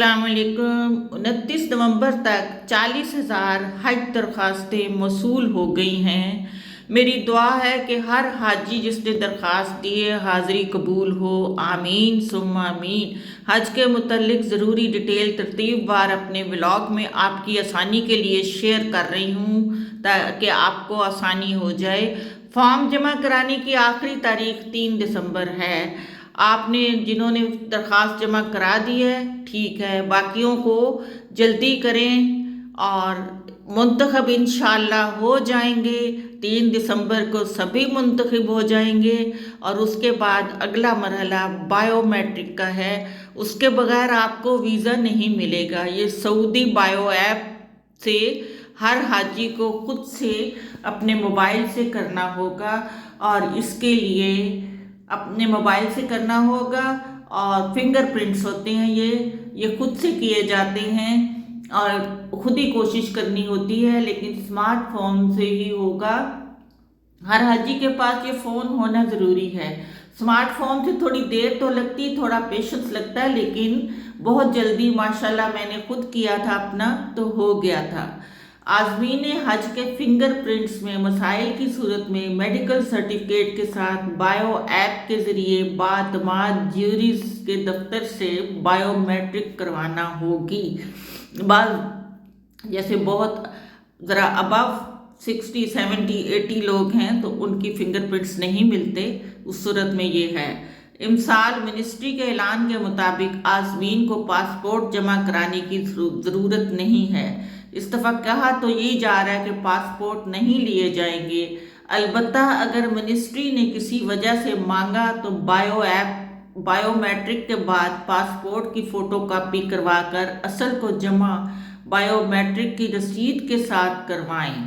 अस्सलाम वालेकुम। 29 नवंबर तक 40,000 हज दरख्वास्तें मौसूल हो गई हैं। मेरी दुआ है कि हर हाजी जिसने दरख्वास्त दी है हाज़री कबूल हो, आमीन सुम्मा आमीन। हज के मुतल्लिक ज़रूरी डिटेल तरतीबवार अपने व्लॉग में आपकी आसानी के लिए शेयर कर रही हूँ ताकि आपको आसानी हो जाए। फॉर्म जमा कराने की आखिरी तारीख 3 दिसंबर है। आपने जिन्होंने दरख्वास्त जमा करा दी है ठीक है, बाकियों को जल्दी करें और मुंतखब इंशाअल्लाह हो जाएंगे। 3 दिसंबर को सभी मुंतखब हो जाएंगे और उसके बाद अगला मरहला बायोमेट्रिक का है। उसके बगैर आपको वीज़ा नहीं मिलेगा। ये सऊदी बायो ऐप से हर हाजी को खुद से अपने मोबाइल से करना होगा और इसके लिए अपने मोबाइल से करना होगा और फिंगरप्रिंट्स होते हैं ये खुद से किए जाते हैं और खुद ही कोशिश करनी होती है, लेकिन स्मार्टफोन से ही होगा। हर हाजी के पास ये फ़ोन होना ज़रूरी है। स्मार्टफोन से थोड़ी देर तो लगती, थोड़ा पेशेंस लगता है, लेकिन बहुत जल्दी माशाल्लाह मैंने खुद किया था अपना तो हो गया था। आज़मीन हज के फिंगरप्रिंट्स में मसाइल की सूरत में मेडिकल सर्टिफिकेट के साथ बायो ऐप के ज़रिए बातमाद ज्यूरीज के दफ्तर से बायोमेट्रिक करवाना होगी। जैसे बहुत ज़रा अबव 60, 70, 80 लोग हैं तो उनकी फिंगरप्रिंट्स नहीं मिलते, उस सूरत में ये है। इमसाल मिनिस्ट्री के ऐलान के मुताबिक आज़मीन को पासपोर्ट जमा कराने की ज़रूरत नहीं है। इस दफ़ा कहा तो यही जा रहा है कि पासपोर्ट नहीं लिए जाएंगे, अलबत्ता अगर मिनिस्ट्री ने किसी वजह से मांगा तो बायोमेट्रिक के बाद पासपोर्ट की फ़ोटो कापी करवा कर असल को जमा बायोमेट्रिक की रसीद के साथ करवाएं।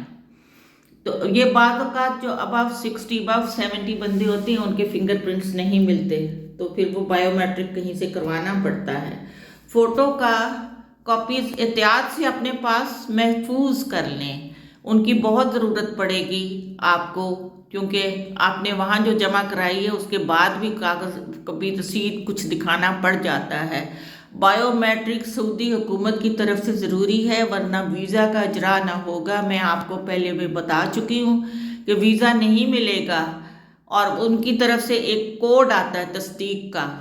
तो ये बाद औक़ात जो अबव 60, अबव 70 बंदे होते हैं उनके फिंगरप्रिंट्स नहीं मिलते, तो फिर वो बायोमेट्रिक कहीं से करवाना पड़ता है। फ़ोटो का कॉपीज़ एहतियात से अपने पास महफूज कर लें, उनकी बहुत ज़रूरत पड़ेगी आपको, क्योंकि आपने वहाँ जो जमा कराई है उसके बाद भी कागज़ कभी रसीद कुछ दिखाना पड़ जाता है। बायोमेट्रिक सऊदी हुकूमत की तरफ से ज़रूरी है, वरना वीज़ा का इजरा ना होगा। मैं आपको पहले भी बता चुकी हूँ कि वीज़ा नहीं मिलेगा और उनकी तरफ से एक कोड आता है तस्दीक का।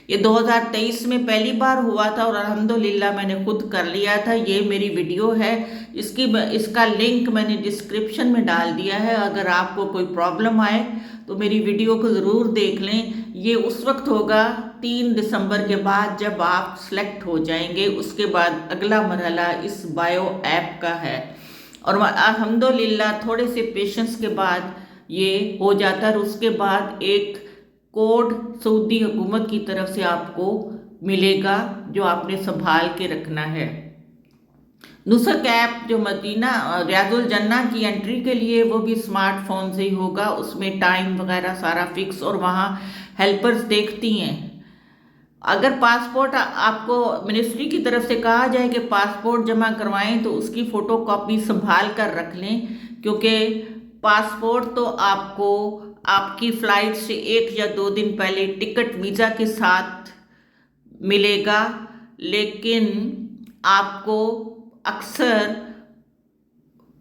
ये 2023 में पहली बार हुआ था और अल्हम्दुलिल्लाह मैंने खुद कर लिया था। ये मेरी वीडियो है, इसका लिंक मैंने डिस्क्रिप्शन में डाल दिया है। अगर आपको कोई प्रॉब्लम आए तो मेरी वीडियो को ज़रूर देख लें। ये उस वक्त होगा 3 दिसंबर के बाद जब आप सेलेक्ट हो जाएंगे। उसके बाद अगला मरहला इस बायो ऐप का है और अल्हम्दुलिल्लाह थोड़े से पेशेंस के बाद ये हो जाता है और उसके बाद एक कोड सऊदी हुकूमत की तरफ से आपको मिलेगा जो आपने संभाल के रखना है। नुसक ऐप जो मदीना रियाजुल जन्ना की एंट्री के लिए वो भी स्मार्टफोन से ही होगा, उसमें टाइम वगैरह सारा फिक्स और वहाँ हेल्पर्स देखती हैं। अगर पासपोर्ट आपको मिनिस्ट्री की तरफ से कहा जाए कि पासपोर्ट जमा करवाएं तो उसकी फ़ोटो कॉपी संभाल कर रख लें, क्योंकि पासपोर्ट तो आपको आपकी फ़्लाइट से 1 या 2 दिन पहले टिकट वीज़ा के साथ मिलेगा, लेकिन आपको अक्सर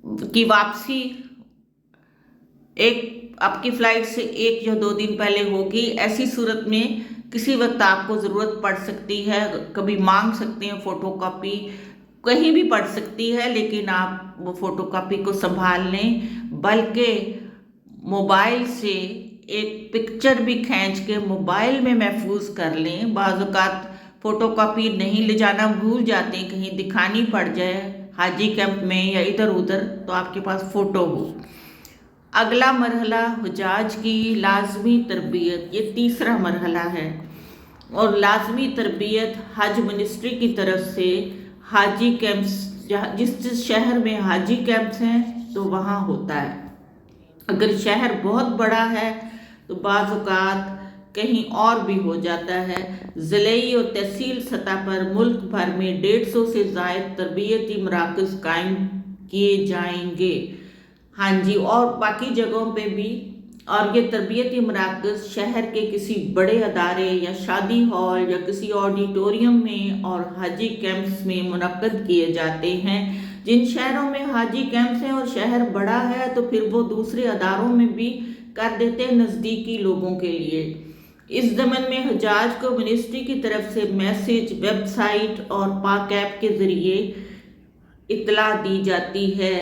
की वापसी आपकी फ़्लाइट से 1 या 2 दिन पहले होगी। ऐसी सूरत में किसी वक्त आपको ज़रूरत पड़ सकती है, कभी मांग सकते हैं फ़ोटो कापी, कहीं भी पड़ सकती है, लेकिन आप वो फ़ोटो कापी को संभाल लें। बल्कि मोबाइल से एक पिक्चर भी खींच के मोबाइल में महफूज कर लें। बाज़ औक़ात फ़ोटो कापी नहीं ले जाना भूल जाते हैं, कहीं दिखानी पड़ जाए हाजी कैंप में या इधर उधर, तो आपके पास फ़ोटो हो। अगला मरहला हुजाज की लाजमी तरबियत, ये तीसरा मरहला है और लाजमी तरबियत हज मिनिस्ट्री की तरफ से हाजी कैंप्स जिस शहर में हाजी कैंप्स हैं तो वहाँ होता है। अगर शहर बहुत बड़ा है तो बाज़ औक़ात कहीं और भी हो जाता है। ज़िले और तहसील सतह पर मुल्क भर में 150 से ज़ायद तरबियती मराकज़ कायम किए जाएंगे। हाँ जी, और बाकी जगहों पे भी اور یہ تربیتی مراکز شہر کے کسی بڑے ادارے یا شادی ہال یا کسی آڈیٹوریم میں اور حاجی کیمپس میں منعقد کیے جاتے ہیں۔ جن شہروں میں حاجی کیمپس ہیں اور شہر بڑا ہے تو پھر وہ دوسرے اداروں میں بھی کر دیتے ہیں نزدیکی لوگوں کے لیے۔ اس ضمن میں حجاج کو منسٹری کی طرف سے میسج، ویب سائٹ اور پاک ایپ کے ذریعے اطلاع دی جاتی ہے۔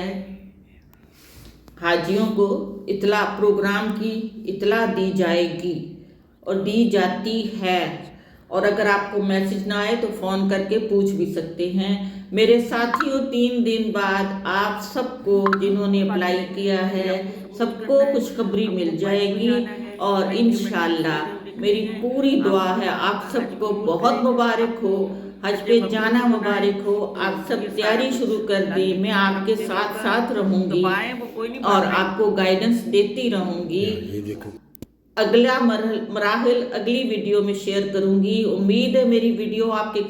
حاجیوں کو پروگرام کی اطلاع دی جائے گی اور دی جاتی ہے، اور اگر آپ کو میسج نہ آئے تو فون کر کے پوچھ بھی سکتے ہیں۔ میرے ساتھیوں، 3 دن بعد آپ سب کو جنہوں نے اپلائی کیا ہے سب کو خوشخبری مل جائے گی، اور انشاءاللہ میری پوری دعا ہے آپ سب کو بہت مبارک ہو، حج پہ جانا مبارک ہو۔ آپ سب تیاری شروع کر دی، میں آپ کے ساتھ ساتھ رہوں گی اور آپ کو گائیڈنس دیتی رہوں گی۔ اگلا مراحل اگلی ویڈیو میں شیئر کروں گی۔ امید ہے میری ویڈیو آپ کے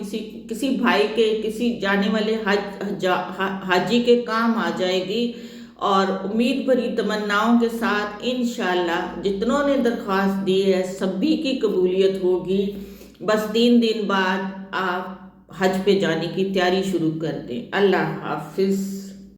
کسی بھائی کے، کسی جانے والے حاجی کے کام آ جائے گی، اور امید بھری تمناؤں کے ساتھ انشاءاللہ جتنوں نے درخواست دی ہے سبھی کی قبولیت ہوگی۔ بس 3 دن بعد آپ حج پہ جانے کی تیاری شروع کر دیں۔ اللہ حافظ۔